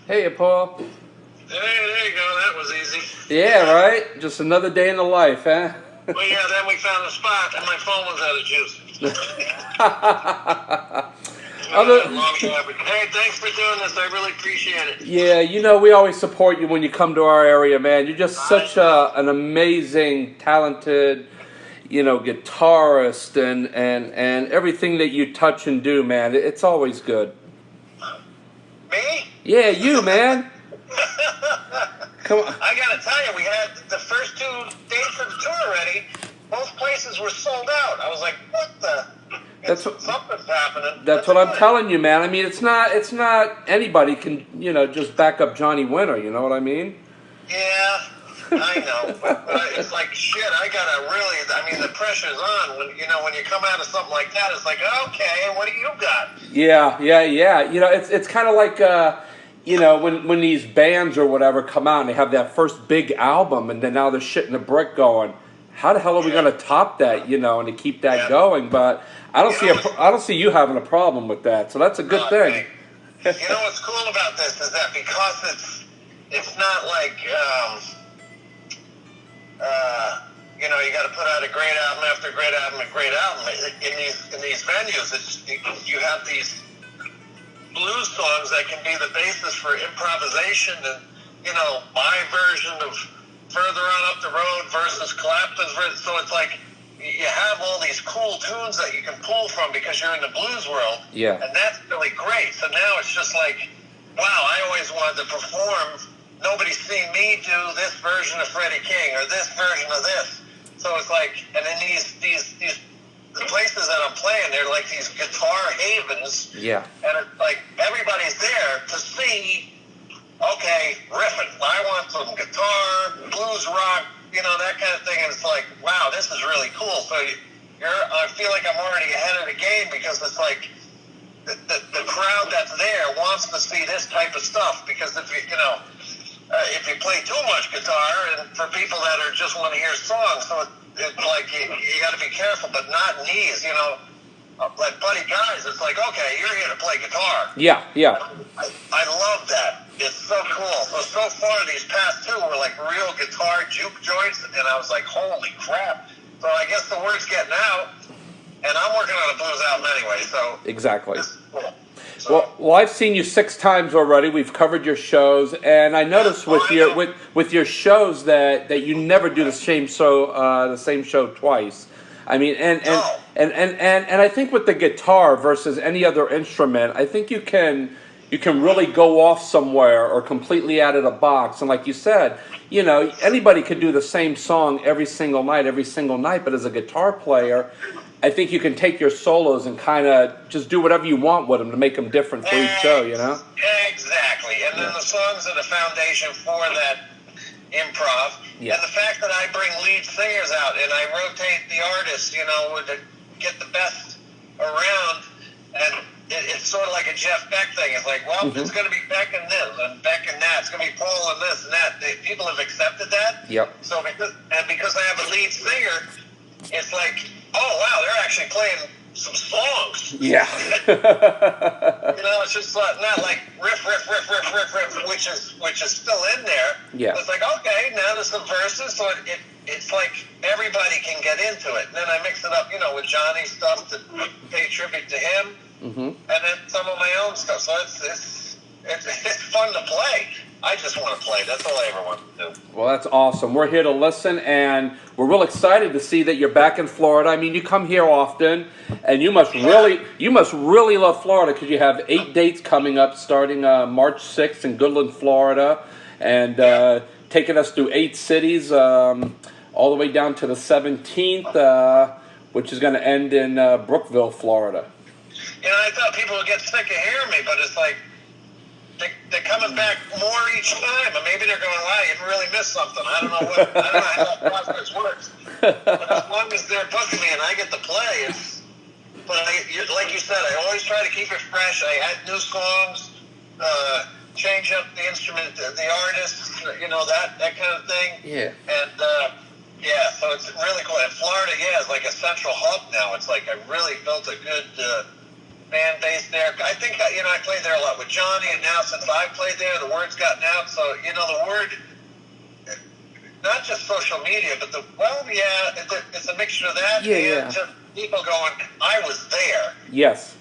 Hey, Paul. Hey, there you go. That was easy. Yeah, right? Just another day in the life, huh? Well, yeah, then we found a spot, and my phone was out of juice. Other, Long topic. Hey, thanks for doing this. I really appreciate it. yeah, we always support you when you come to our area, man. You're just such an amazing, talented, guitarist and everything that you touch and do, man. It's always good. Me? Yeah, you, man. Come on. I gotta tell you, we had the first 2 dates of the tour already. Both places were sold out. I was like, what the? Something's happening. That's what I'm telling you, man. I mean, it's not anybody can, just back up Johnny Winter, you know what I mean? Yeah, I know. But it's like, shit, I mean, the pressure's on. When you come out of something like that, it's like, okay, what do you got? Yeah. It's kind of like, when these bands or whatever come out and they have that first big album and then now they're shitting the brick going, how the hell are we going to top that, and to keep that going? But I don't see you having a problem with that, so that's a good thing. You know what's cool about this is that because it's not like you got to put out a great album after great album and great album in these venues. You have these blues songs that can be the basis for improvisation, and my version of Further On Up the Road versus Clapton's version. So it's like you have all these cool tunes that you can pull from because you're in the blues world. Yeah. And that's really great. So now it's just like, wow, I always wanted to perform. Nobody's seen me do this version of Freddie King or this version of this. So it's like, and then these the places that I'm playing, they're like these guitar havens. Yeah. And it's like everybody's there to see, okay, riffing. I want some guitar, blues rock, that kind of thing. And it's like, wow, this is really cool. So I feel like I'm already ahead of the game because it's like the crowd that's there wants to see this type of stuff. Because if you play too much guitar, and for people that just want to hear songs, so it's like you got to be careful, but not in these, like Buddy Guys. It's like, okay, you're here to play guitar. Yeah. I love that. It's so cool. So far, these past 2 were like real guitar juke joints, and I was like, holy crap. So I guess the word's getting out, and I'm working on a blues album anyway, so. Exactly. Cool. So, Well, I've seen you 6 times already. We've covered your shows, and I noticed with your shows that you never do the same show twice. I mean, and I think with the guitar versus any other instrument, I think you can really go off somewhere or completely out of the box. And like you said, anybody could do the same song every single night. But as a guitar player, I think you can take your solos and kind of just do whatever you want with them to make them different for each show, Exactly. And then the songs are the foundation for that improv. Yeah. And the fact that I bring lead singers out and I rotate the artists, to get the best around. And it's sort of like a Jeff Beck thing. It's like, well, it's going to be Beck and this and Beck and that. It's going to be Paul and this and that. People have accepted that. Yep. So because I have a lead singer, it's like, oh wow, they're actually playing some songs. Yeah. It's just not like riff, which is still in there. Yeah. It's like, okay, now there's some verses, so it's like everybody can get into it. And then I mix it up, with Johnny's stuff to pay tribute to him, and then some of my own stuff. So it's fun to play. I just want to play. That's all I ever want to do. Well, that's awesome. We're here to listen, and we're real excited to see that you're back in Florida. I mean, you come here often, and you must really love Florida because you have 8 dates coming up starting March 6th in Goodland, Florida, and taking us through 8 cities all the way down to the 17th, which is going to end in Brookville, Florida. I thought people would get sick of hearing me, but it's like, they're coming back more each time, and maybe they're going, wow, you really missed something. I don't know how that process works. But as long as they're booking me and I get to play, like you said, I always try to keep it fresh. I add new songs, change up the instrument, the artist, that kind of thing. Yeah. And, so it's really cool. And Florida, is like a central hub now. It's like I really built a good fan base there. I think, I played there a lot with Johnny, and now since I played there, the word's gotten out. So, the word, not just social media, but it's a mixture of that and just people going, I was there. Yes.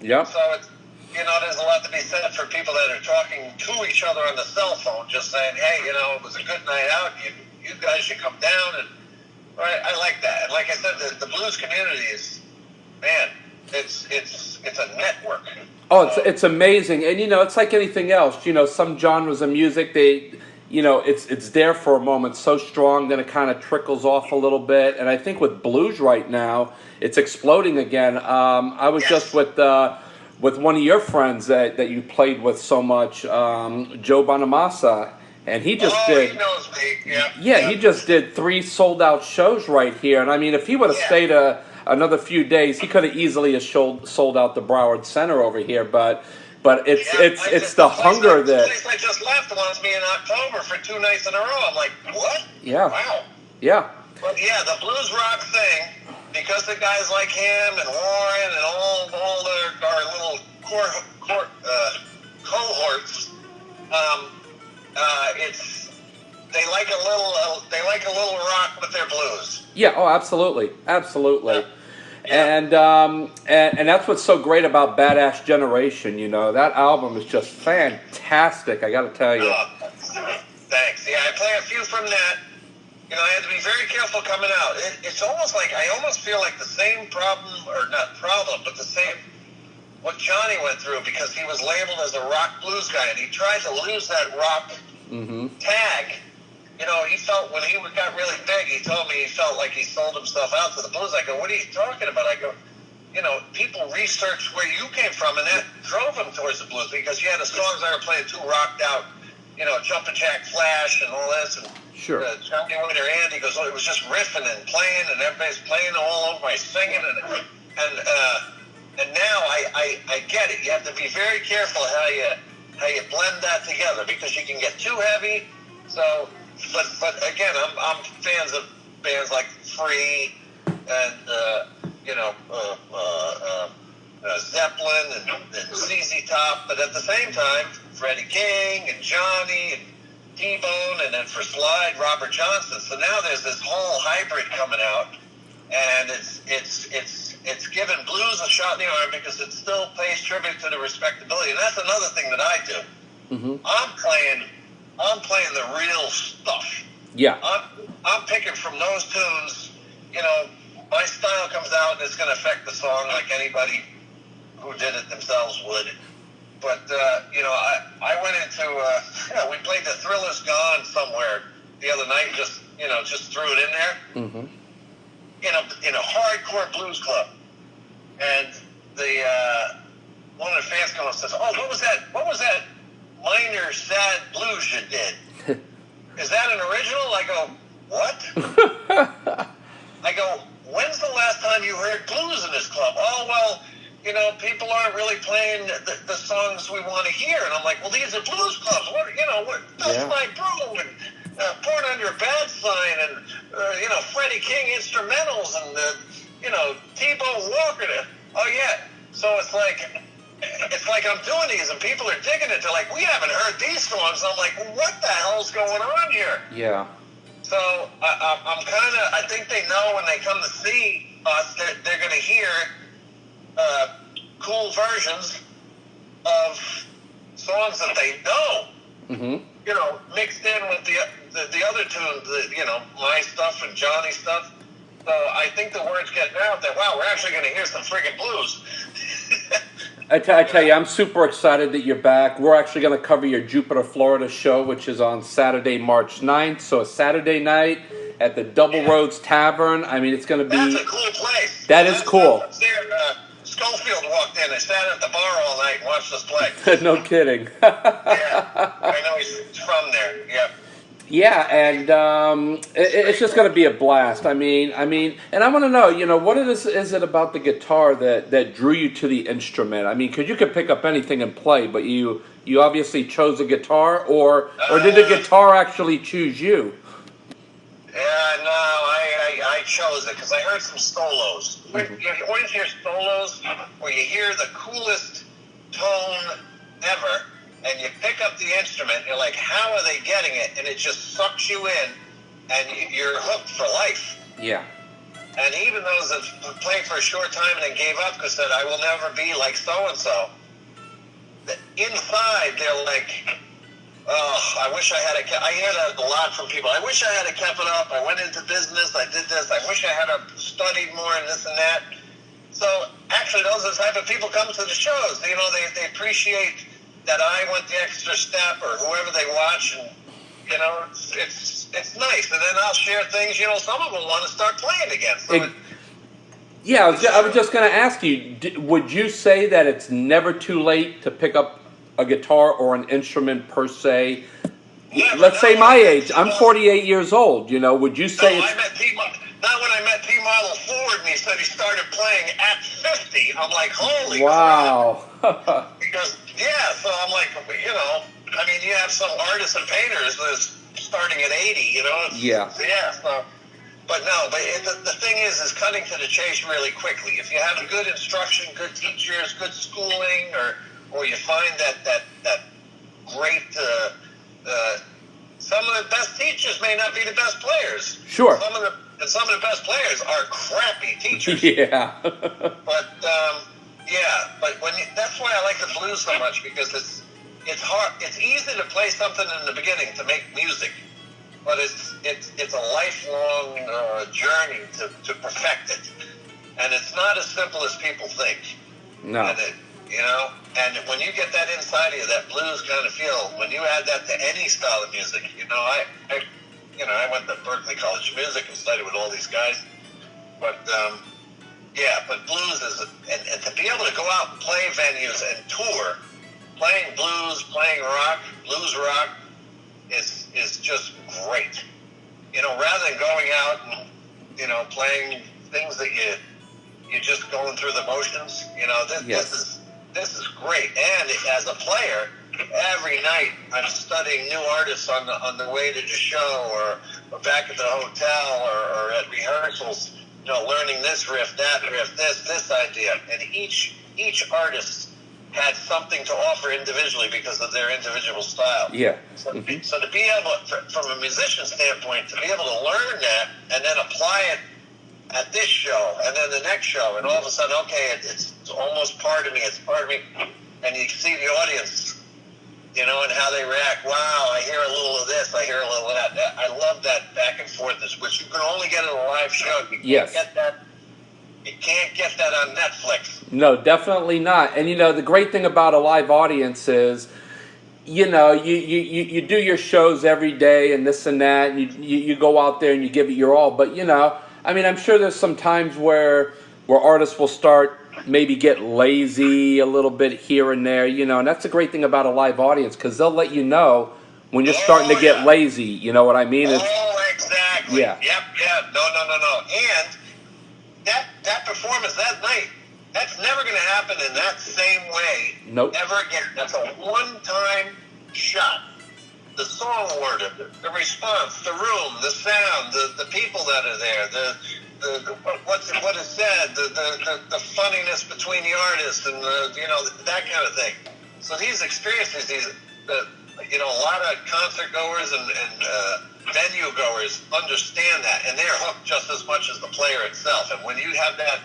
Yep. So it's, there's a lot to be said for people that are talking to each other on the cell phone, just saying, hey, it was a good night out. You guys should come down. And I like that. Like I said, the blues community is, man, it's a network. Oh, it's amazing. And, it's like anything else. Some genres of music, it's there for a moment so strong, then it kind of trickles off a little bit. And I think with blues right now, it's exploding again. I was just with one of your friends that you played with so much, Joe Bonamassa, and he just did. He knows me. He just did 3 sold-out shows right here. And I mean, if he would have stayed another few days, he could have easily sold out the Broward Center over here. But it's the hunger that. The place I just left wants me in October for 2 nights in a row. I'm like, what? Yeah. Wow. Yeah. But the blues rock thing, because of guys like him and Warren and all our little cohorts, they like a little rock with their blues. Yeah. Oh, absolutely. Yeah. And that's what's so great about Badass Generation. That album is just fantastic. I got to tell you. Thanks. Yeah, I play a few from that. I had to be very careful coming out. It's almost like I almost feel like the same problem, or not problem, but the same what Johnny went through, because he was labeled as a rock blues guy, and he tried to lose that rock tag. He felt when he got really big, he told me he felt like he sold himself out to the blues. I go, what are you talking about? I go, people researched where you came from, and that drove him towards the blues, because you had the songs I were playing too rocked out, Jumpin' Jack Flash and all this, and sure. Johnny Winter Andy goes, it was just riffing and playing, and everybody's playing all over my singing, and now I get it. You have to be very careful how you blend that together, because you can get too heavy. So, but again, I'm fans of bands like Free and Zeppelin and ZZ Top, but at the same time, Freddie King and Johnny and T-Bone, and then for slide, Robert Johnson. So now there's this whole hybrid coming out, and it's given blues a shot in the arm, because it still pays tribute to the respectability. And that's another thing that I do. Mm-hmm. I'm playing the real stuff. Yeah. I'm picking from those tunes. My style comes out, and it's going to affect the song like anybody who did it themselves would. But, I went into, we played The Thriller's Gone somewhere the other night, just threw it in there. Mm-hmm. In a hardcore blues club. And one of the fans comes and says, oh, what was that minor sad blues you did? Is that an original? I go, what? I go, when's the last time you heard blues in this club? Oh, well, people aren't really playing the songs we want to hear. And I'm like, well, these are blues clubs. Dust My Broom and Born Under a Bad Sign and, Freddie King instrumentals and, T-Bone Walker. Oh, yeah. So it's like I'm doing these and people are digging it. They're like, we haven't heard these songs. I'm like, what the hell's going on here? Yeah. So I think they know when they come to see us, they're going to hear cool versions of songs that they know. Mm-hmm. Mixed in with the other tunes, my stuff and Johnny's stuff. So I think the word's getting out that, wow, we're actually going to hear some friggin' blues. I tell you, I'm super excited that you're back. We're actually going to cover your Jupiter, Florida show, which is on Saturday, March 9th. So a Saturday night at the Double Roads Tavern. I mean, it's going to be... That's a cool place. That's cool. Schofield walked in and sat at the bar all night and watched us play. No kidding. Yeah, I know he's from there. Yeah. Yeah, and it's just going to be a blast. I mean, and I want to know, what is it about the guitar that drew you to the instrument? I mean, because you could pick up anything and play, but you obviously chose a guitar, or did the guitar actually choose you? Yeah, no, I chose it because I heard some solos. You always hear solos where you hear the coolest tone ever, and you pick up the instrument, you're like, how are they getting it? And it just sucks you in, and you're hooked for life. Yeah. And even those that played for a short time and then gave up because said, I will never be like so-and-so, inside they're like, oh, I wish I had I hear that a lot from people. I wish I had kept it up. I went into business. I did this. I wish I had studied more and this and that. So actually, those are the type of people come to the shows. You know, they appreciate that I went the extra step, or whoever they watch, and you know, it's nice. And then I'll share things. You know, some of them want to start playing again. So yeah, I was just going to ask you, would you say that it's never too late to pick up a guitar or an instrument per se? Yeah, Let's say my age. I'm 48 years old. You know, would you say no, it's... Not when I met T. Marvel Ford and he said he started playing at 50. I'm like, holy wow. crap. Because, yeah, so I'm like, you know, I mean, you have some artists and painters that's starting at 80, you know? Yeah. Yeah, so... But no, the thing is cutting to the chase really quickly. If you have good instruction, good teachers, good schooling, or you find that great, some of the best teachers may not be the best players. Sure. Some of the best players are crappy teachers. Yeah. But that's why I like the blues so much, because it's hard. It's easy to play something in the beginning to make music. But it's a lifelong journey to perfect it, and it's not as simple as people think. No. And you know, and when you get that inside of you, that blues kind of feel, when you add that to any style of music, you know, I went to Berklee College of Music and studied with all these guys, but but blues is, and to be able to go out and play venues and tour, playing blues, playing rock, blues rock, is just great. You know, rather than going out and, you know, playing things that you're just going through the motions, you know, this is great. And as a player, every night I'm studying new artists on the way to the show, or back at the hotel, or at rehearsals, you know, learning this riff, that riff, this idea. And each artist had something to offer individually because of their individual style. Yeah. So to be able, from a musician standpoint, to be able to learn that and then apply it at this show and then the next show, and all of a sudden, okay, it's almost part of me, it's part of me, and you see the audience, you know, and how they react. Wow, I hear a little of this, I hear a little of that. I love that back and forth, which you can only get at a live show. You can't get that. You can't get that on Netflix. No, definitely not. And, you know, the great thing about a live audience is, you know, you do your shows every day and this and that, and you go out there and you give it your all. But, you know, I mean, I'm sure there's some times where artists will start maybe get lazy a little bit here and there, you know, and that's the great thing about a live audience, because they'll let you know when you're starting to get lazy. You know what I mean? Exactly. Yeah. Yep. No. And that performance that night, that's never going to happen in that same way. Nope. Ever again. That's a one-time shot. The song order, the response, the room, the sound, the people that are there, what is said, the funniness between the artists, and you know, that kind of thing. So these experiences, you know, a lot of concert goers and venue goers understand that, and they're hooked just as much as the player itself. And when you have that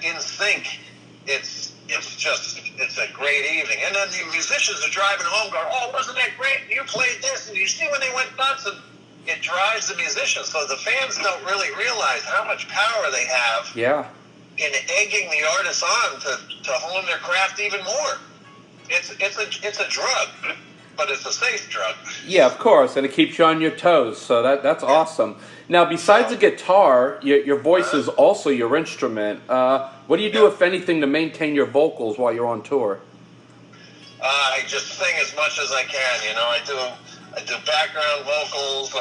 in sync, it's a great evening. And then the musicians are driving home going, oh, wasn't that great? You played this, and you see when they went nuts, and it drives the musicians. So the fans don't really realize how much power they have in egging the artists on to hone their craft even more. It's a drug, but it's a safe drug. Yeah, of course, and it keeps you on your toes, so that's awesome. Now, besides the guitar, your voice is also your instrument. What do you do, if anything, to maintain your vocals while you're on tour? I just sing as much as I can. You know, I do background vocals.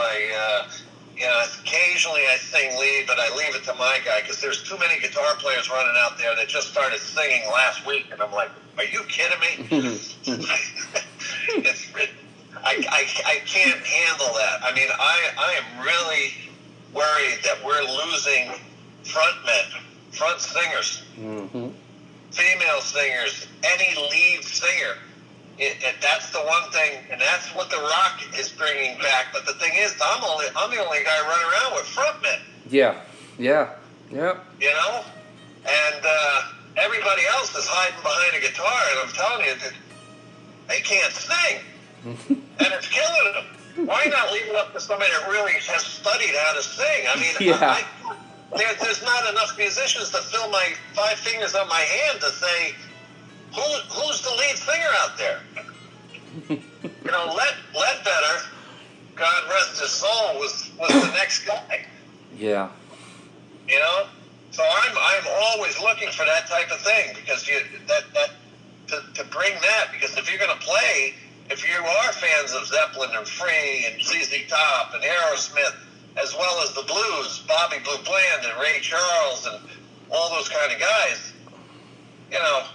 Occasionally I sing lead, but I leave it to my guy, because there's too many guitar players running out there that just started singing last week, and I'm like, are you kidding me? I can't handle that. I mean, I am really worried that we're losing front singers, female singers, any lead singer. That's the one thing, and that's what The Rock is bringing back. But the thing is, I'm the only guy running around with frontmen. Yeah. Yeah. Yeah. You know, and everybody else is hiding behind a guitar, and I'm telling you that they can't sing, and it's killing them. Why not leave it up to somebody that really has studied how to sing? I mean, Yeah. there's not enough musicians to fill my 5 fingers on my hand to say, who's the lead singer out there? You know, Ledbetter, God rest his soul, was the next guy. Yeah. You know, so I'm always looking for that type of thing, because to bring that, because if you're going to play, if you are fans of Zeppelin and Free and ZZ Top and Aerosmith, as well as the blues, Bobby Blue Bland and Ray Charles and all those kind of guys, you know,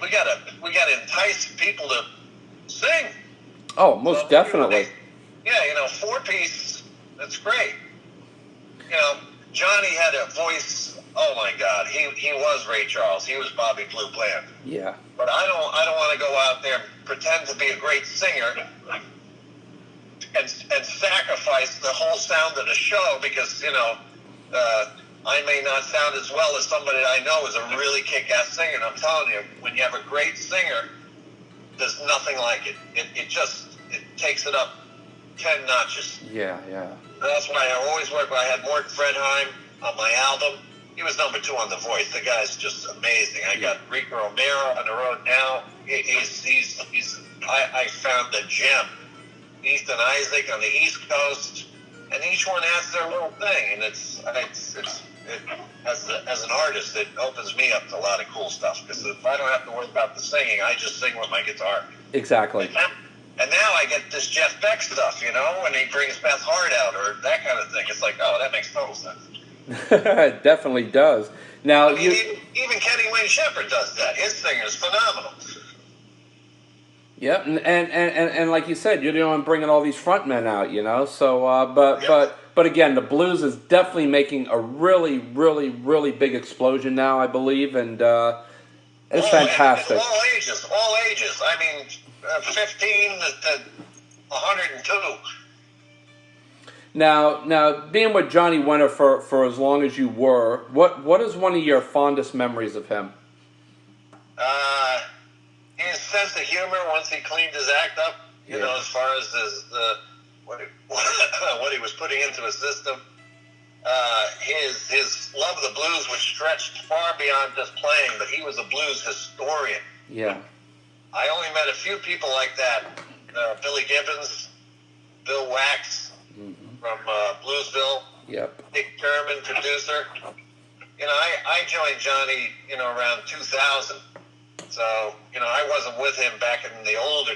we gotta entice people to sing. Oh, most definitely. Yeah, you know, 4-piece, that's great. You know, Johnny had a voice. Oh my God, he was Ray Charles. He was Bobby Blue Bland. Yeah. But I don't want to go out there and pretend to be a great singer and sacrifice the whole sound of the show because, you know, I may not sound as well as somebody I know is a really kick-ass singer. And I'm telling you, when you have a great singer, there's nothing like it. It takes it up 10 notches. Yeah, yeah. That's why I always work. I had Morton Fredheim on my album. He was number 2 on The Voice. The guy's just amazing. I got Rico Romero on the road now. I found a gem. Ethan Isaac on the East Coast, and each one has their little thing. And it's as an artist, it opens me up to a lot of cool stuff. Because if I don't have to worry about the singing, I just sing with my guitar. Exactly. And now I get this Jeff Beck stuff, you know, when he brings Beth Hart out or that kind of thing. It's like, oh, that makes total sense. It definitely does. Now, I mean, even Kenny Wayne Shepherd does that. His singer's phenomenal. Yep, and like you said, you're the one bringing all these frontmen out, you know. So, but again, the blues is definitely making a really, really, really big explosion now, I believe, and it's fantastic. It's all ages. I mean, 15 to 102. Now, being with Johnny Winter for as long as you were, what is one of your fondest memories of him? His sense of humor once he cleaned his act up, you know, as far as what he was putting into his system. His love of the blues was stretched far beyond just playing, but he was a blues historian. Yeah. I only met a few people like that. Billy Gibbons, Bill Wax from Bluesville. Yep. Dick German, producer. You know, I joined Johnny, you know, around 2000. So, you know, I wasn't with him back in the older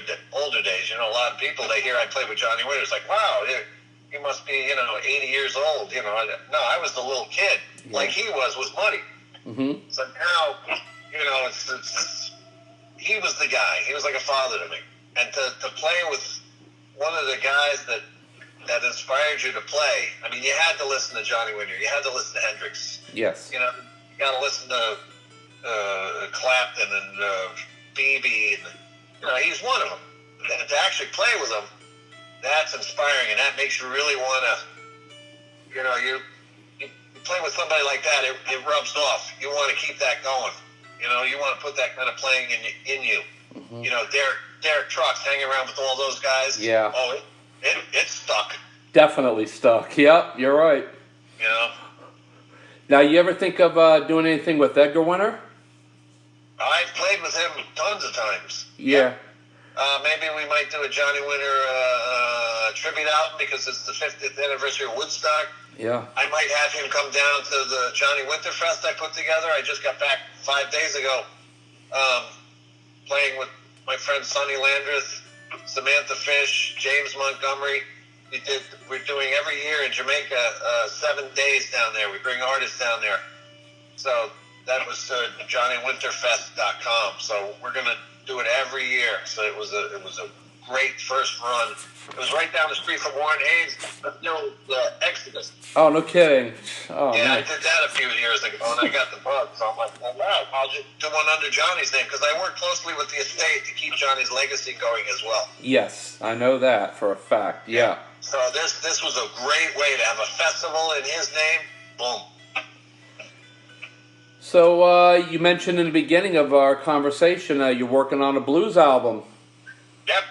days. You know, a lot of people, they hear I played with Johnny Winter. It's like, wow, he must be, you know, 80 years old. You know, no, I was the little kid, like he was Muddy. Mm-hmm. So now, you know, he was the guy. He was like a father to me. And to play with one of the guys that inspired you to play, I mean, you had to listen to Johnny Winter. You had to listen to Hendrix. Yes. You know, you got to listen to Clapton and BB, and you know, he's one of them. And to actually play with him, that's inspiring, and that makes you really want to, you know, you play with somebody like that, it rubs off. You want to keep that going. You know, you want to put that kind of playing in you. Mm-hmm. You know, Derek Trucks hanging around with all those guys. Yeah. Oh, it's stuck. Definitely stuck. Yep, you're right. You know. Now, you ever think of doing anything with Edgar Winter? I've played with him tons of times. Yeah. Maybe we might do a Johnny Winter tribute album because it's the 50th anniversary of Woodstock. Yeah. I might have him come down to the Johnny Winter Fest I put together. I just got back 5 days ago playing with my friend Sonny Landreth, Samantha Fish, James Montgomery. We're doing every year in Jamaica 7 days down there. We bring artists down there. So that was JohnnyWinterFest.com. So we're going to do it every year. So it was a great first run. It was right down the street from Warren Haynes, the Exodus. Oh, no kidding. Oh, Yeah, man. I did that a few years ago, and I got the bug. So I'm like, well, wow, I'll just do one under Johnny's name, because I work closely with the estate to keep Johnny's legacy going as well. Yes, I know that for a fact. Yeah. So this was a great way to have a festival in his name. Boom. So you mentioned in the beginning of our conversation you're working on a blues album. Yep.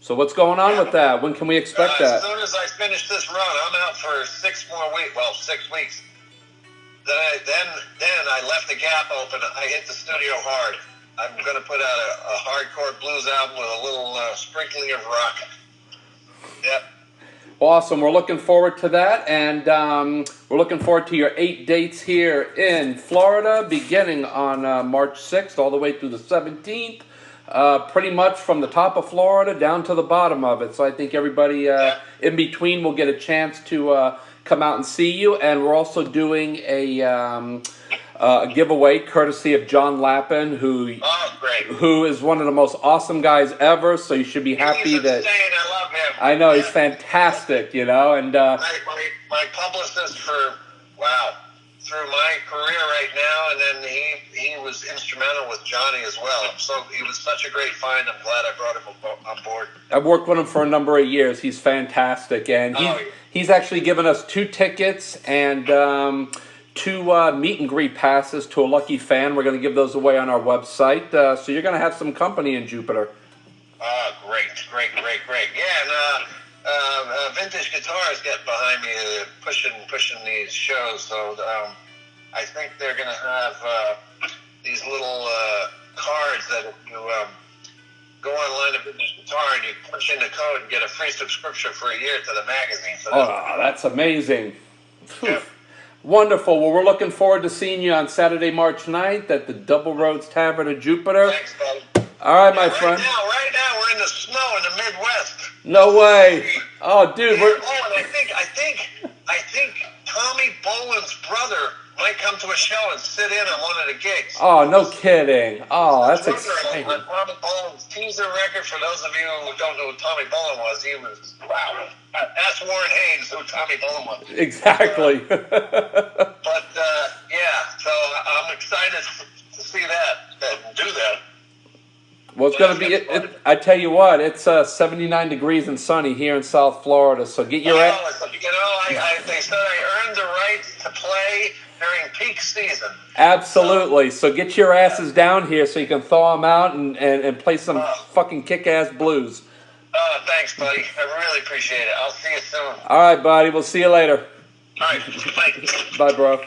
So what's going on with that? When can we expect that? As soon as I finish this run, I'm out for 6 more weeks. Well, 6 weeks. Then I left the gap open. I hit the studio hard. I'm going to put out a hardcore blues album with a little sprinkling of rock. Yep. Awesome. We're looking forward to that, and we're looking forward to your 8 dates here in Florida, beginning on March 6th all the way through the 17th. Pretty much from the top of Florida down to the bottom of it. So I think everybody in between will get a chance to come out and see you. And we're also doing a giveaway courtesy of John Lappin, who is one of the most awesome guys ever. So you should be happy He's that. insane. I love him. I know he's fantastic, you know, and my publicist through my career right now, and then he was instrumental with Johnny as well. So he was such a great find. I'm glad I brought him on board. I've worked with him for a number of years. He's fantastic, and he's actually given us 2 tickets and 2 meet and greet passes to a lucky fan. We're going to give those away on our website, so you're going to have some company in Jupiter. Great. Yeah, and Vintage Guitars get behind me, pushing these shows. So I think they're going to have these little cards that if you go online to Vintage Guitar and you punch in the code and get a free subscription for a year to the magazine. So that's amazing. Yeah. Wonderful. Well, we're looking forward to seeing you on Saturday, March 9th at the Double Roads Tavern of Jupiter. Thanks, buddy. All right, my friend. Right now we're in the snow in the Midwest. No way. Oh, dude. And I think Tommy Boland's brother might come to a show and sit in on one of the gigs. Oh, no kidding. Oh, that's exciting. On Tommy Boland's teaser record, for those of you who don't know who Tommy Boland was, he was, wow. Ask Warren Haynes who Tommy Boland was. Exactly. But, yeah, so I'm excited to see that and do that. Well, it's going to be, I tell you what, it's 79 degrees and sunny here in South Florida, so get your they said I earned the right to play during peak season. Absolutely. So get your asses down here so you can thaw them out and play some fucking kick-ass blues. Thanks, buddy. I really appreciate it. I'll see you soon. All right, buddy. We'll see you later. All right. Bye. Bye, bro.